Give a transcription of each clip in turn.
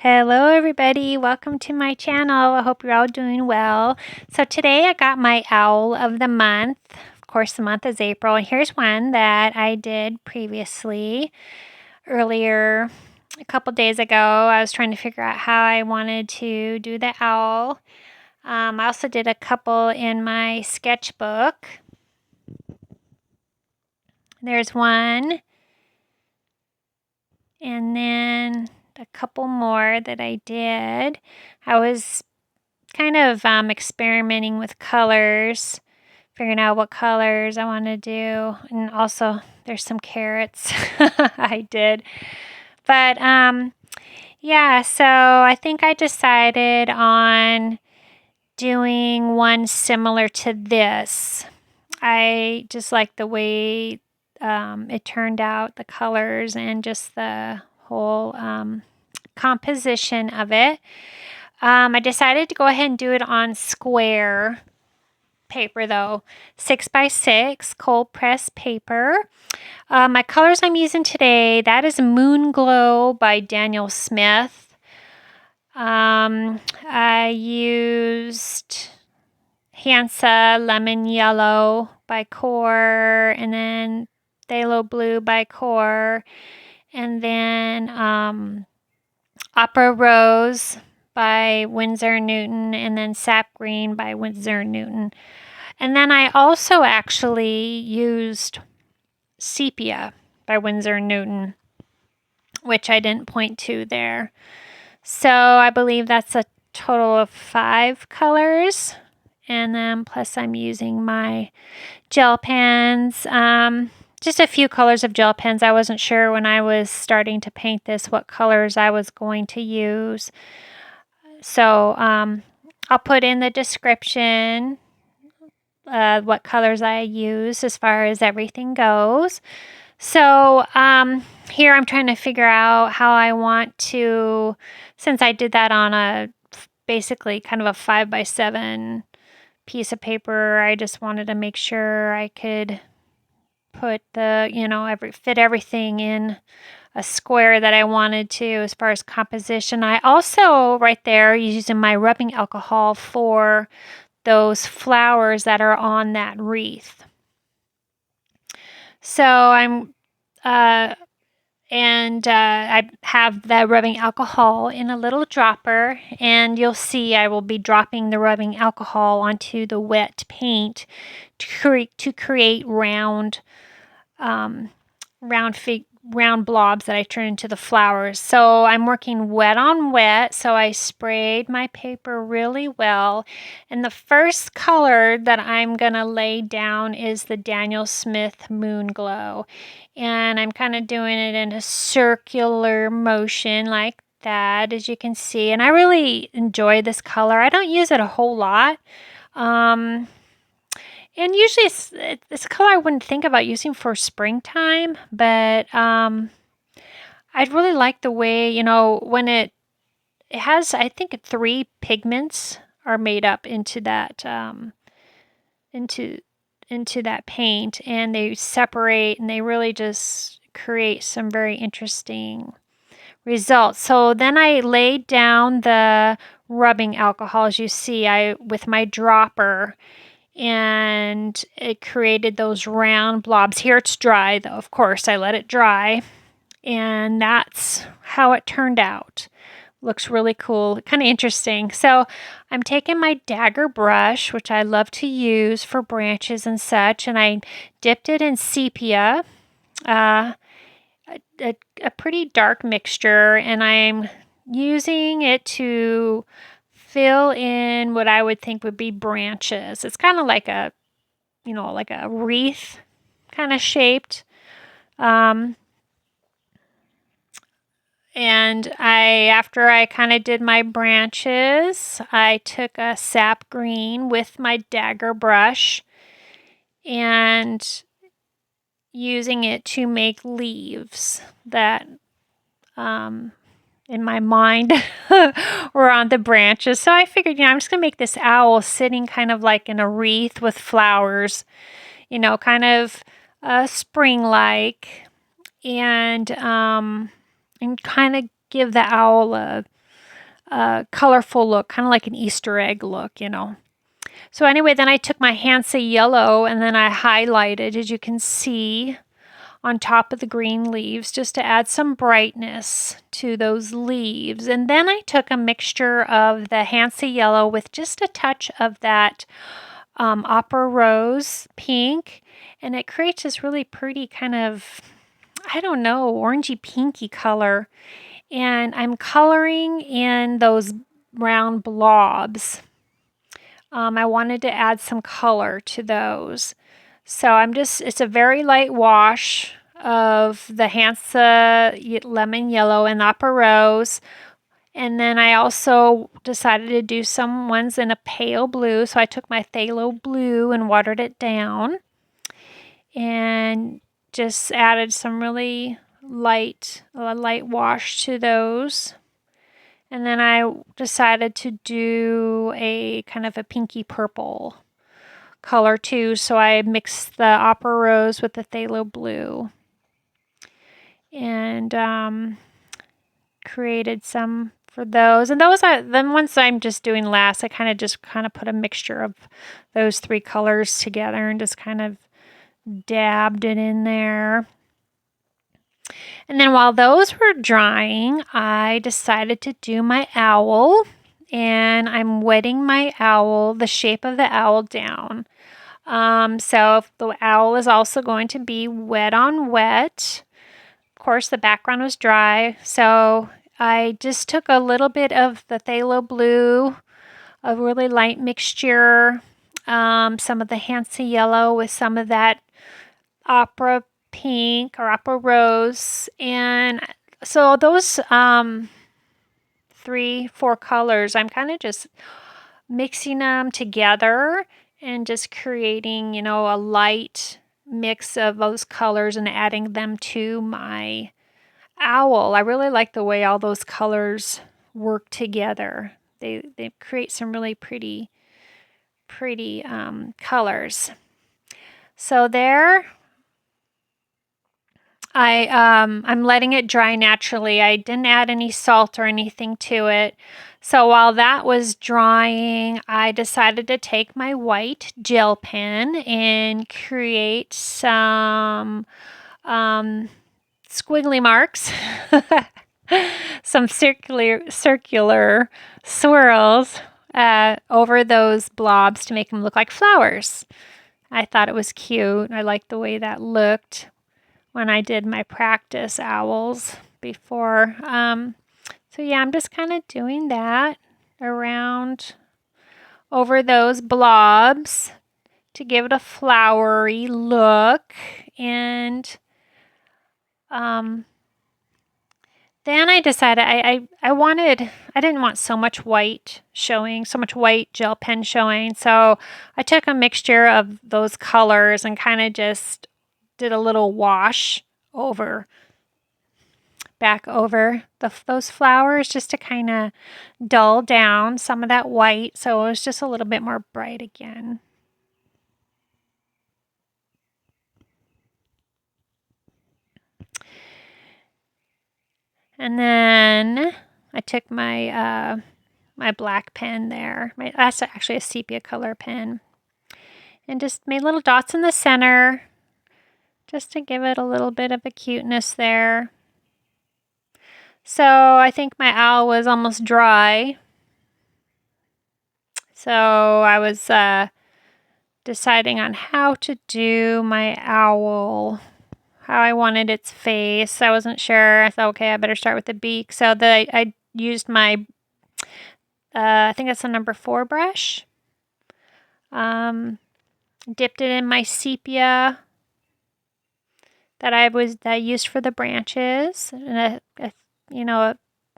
Hello everybody, welcome to my channel. I hope you're all doing well. So today I got my owl of the month. Of course the month is April, and here's one that I did previously earlier a couple days ago. I was trying to figure out how I wanted to do the owl. I also did a couple in my sketchbook. There's one, and then a couple more that I did. I was kind of experimenting with colors, figuring out what colors I want to do. And also there's some carrots I did. But yeah, so I think I decided on doing one similar to this. I just like the way it turned out, the colors and just the whole composition of it. I decided to go ahead and do it on square paper though, 6x6 cold pressed paper. My colors I'm using today, that is Moonglow by Daniel Smith. I used Hansa Lemon Yellow by Core, and then Phthalo Blue by Core, and then Opera Rose by Winsor Newton, and then Sap Green by Winsor Newton. And then I also actually used Sepia by Winsor Newton, which I didn't point to there. So I believe that's a total of 5 colors. And then plus I'm using my gel pens. Just a few colors of gel pens. I wasn't sure when I was starting to paint this what colors I was going to use. So I'll put in the description what colors I use as far as everything goes. So here I'm trying to figure out how I want to, since I did that on a basically kind of a 5x7 piece of paper, I just wanted to make sure I could put the, fit everything in a square that I wanted to as far as composition. I also, right there, using my rubbing alcohol for those flowers that are on that wreath. So I have the rubbing alcohol in a little dropper, and you'll see I will be dropping the rubbing alcohol onto the wet paint to create round blobs that I turn into the flowers. So I'm working wet on wet, so I sprayed my paper really well. And the first color that I'm going to lay down is the Daniel Smith Moonglow. And I'm kind of doing it in a circular motion like that, as you can see. And I really enjoy this color. I don't use it a whole lot. And usually it's a color I wouldn't think about using for springtime, but I really like the way, when it has, I think 3 pigments are made up into that into that paint, and they separate and they really just create some very interesting results. So then I laid down the rubbing alcohol, as you see, with my dropper, and it created those round blobs. Here it's dry though, of course I let it dry, and that's how it turned out. Looks really cool, kind of interesting. So I'm taking my dagger brush, which I love to use for branches and such, and I dipped it in sepia, a pretty dark mixture, and I'm using it to fill in what I would think would be branches. It's kind of like a wreath kind of shaped. And after I kind of did my branches, I took a sap green with my dagger brush and using it to make leaves that in my mind were on the branches. So I figured, I'm just going to make this owl sitting kind of like in a wreath with flowers, kind of spring-like, and kind of give the owl a colorful look, kind of like an Easter egg look, So anyway, then I took my Hansa yellow and then I highlighted, as you can see, on top of the green leaves just to add some brightness to those leaves. And then I took a mixture of the Hansa yellow with just a touch of that opera rose pink, and it creates this really pretty kind of, I don't know, orangey pinky color. And I'm coloring in those round blobs. I wanted to add some color to those. So it's a very light wash of the Hansa lemon yellow and opera rose. And then I also decided to do some ones in a pale blue. So I took my phthalo blue and watered it down. And just added some really light wash to those. And then I decided to do a kind of a pinky purple color too. So I mixed the opera rose with the phthalo blue. And created some for those. And those are the ones I'm just doing last. I kind of put a mixture of those three colors together and just kind of dabbed it in there. And then while those were drying, I decided to do my owl, and I'm wetting my owl, the shape of the owl down. So the owl is also going to be wet on wet. Of course, the background was dry, so I just took a little bit of the phthalo blue, a really light mixture, some of the Hansa yellow with some of that opera pink or opera rose, and so those 3-4 colors, I'm kind of just mixing them together and just creating, a light mix of those colors and adding them to my owl. I really like the way all those colors work together. They create some really pretty colors. So there, I'm letting it dry naturally. I didn't add any salt or anything to it. So while that was drying, I decided to take my white gel pen and create some squiggly marks, some circular swirls over those blobs to make them look like flowers. I thought it was cute. I liked the way that looked when I did my practice owls before. So yeah, I'm just kind of doing that around over those blobs to give it a flowery look. And then I decided I didn't want so much white showing, so much white gel pen showing. So I took a mixture of those colors and kind of just did a little wash back over those flowers just to kind of dull down some of that white, so it was just a little bit more bright again. And then I took my my black pen there. That's actually a sepia color pen, and just made little dots in the center just to give it a little bit of a cuteness there. So I think my owl was almost dry. So I was deciding on how to do my owl, how I wanted its face. I wasn't sure. I thought, okay, I better start with the beak. So I used my, I think that's a number 4 brush. Dipped it in my sepia that I used for the branches, and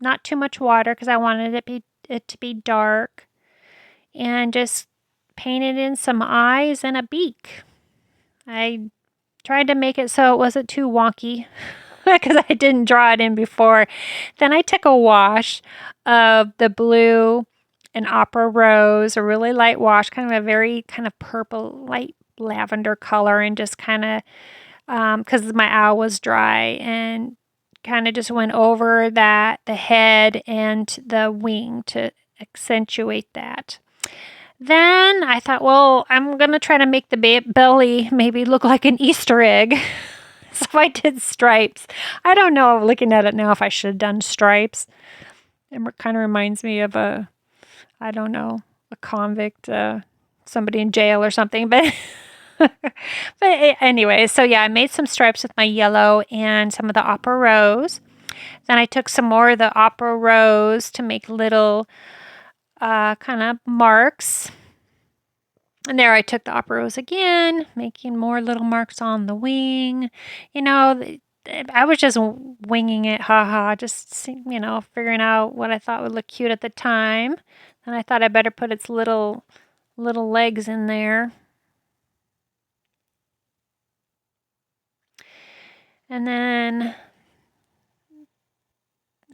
not too much water because I wanted it to be dark, and just painted in some eyes and a beak. I tried to make it so it wasn't too wonky because I didn't draw it in before. Then I took a wash of the blue and opera rose, a really light wash, kind of a very kind of purple, light lavender color, and just kind of, because my owl was dry, and kind of just went over the head and the wing to accentuate that. Then I thought, well, I'm going to try to make the belly maybe look like an Easter egg. So I did stripes. I don't know, looking at it now, if I should have done stripes. It kind of reminds me of a convict, somebody in jail or something. But anyway, so yeah, I made some stripes with my yellow and some of the opera rose. Then I took some more of the opera rose to make little kind of marks. And there I took the opera rose again, making more little marks on the wing. I was just winging it, just, figuring out what I thought would look cute at the time. And I thought I better put its little legs in there. And then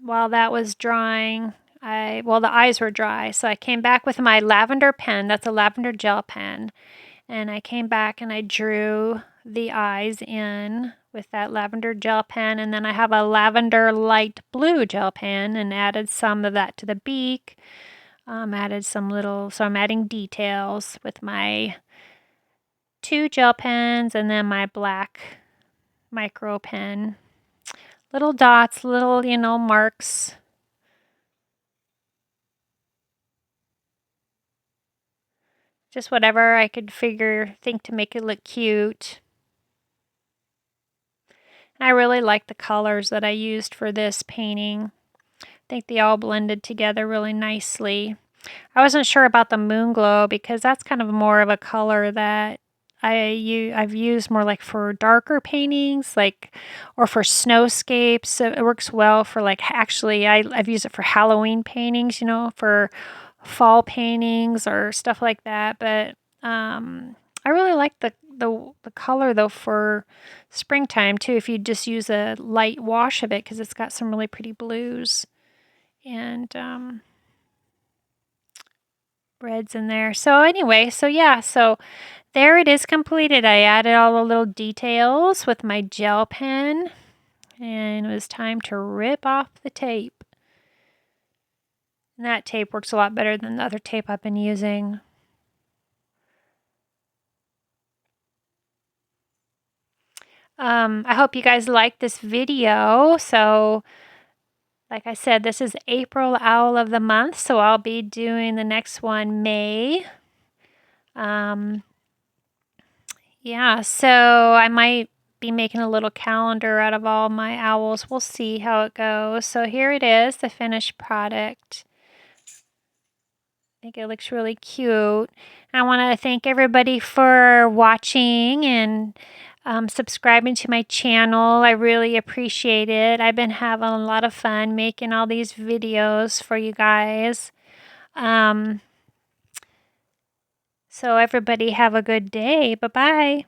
while that was drying, the eyes were dry, so I came back with my lavender pen. That's a lavender gel pen. And I came back and I drew the eyes in with that lavender gel pen. And then I have a lavender light blue gel pen and added some of that to the beak. So I'm adding details with my 2 gel pens and then my black micro pen. Little dots, little, marks. Just whatever I could think to make it look cute. And I really like the colors that I used for this painting. I think they all blended together really nicely. I wasn't sure about the Moonglow because that's kind of more of a color that I've used more like for darker paintings, or for snowscapes. So it works well for I've used it for Halloween paintings, for fall paintings or stuff like that. But I really like the color though for springtime too, if you just use a light wash of it, because it's got some really pretty blues and reds in there. So anyway, so there it is completed. I added all the little details with my gel pen, and it was time to rip off the tape. And that tape works a lot better than the other tape I've been using. I hope you guys liked this video. So, like I said, this is April Owl of the Month, so I'll be doing the next one May. Yeah, so I might be making a little calendar out of all my owls. We'll see how it goes. So here it is, the finished product. I think it looks really cute. I want to thank everybody for watching and subscribing to my channel. I really appreciate it. I've been having a lot of fun making all these videos for you guys. So everybody have a good day. Bye-bye.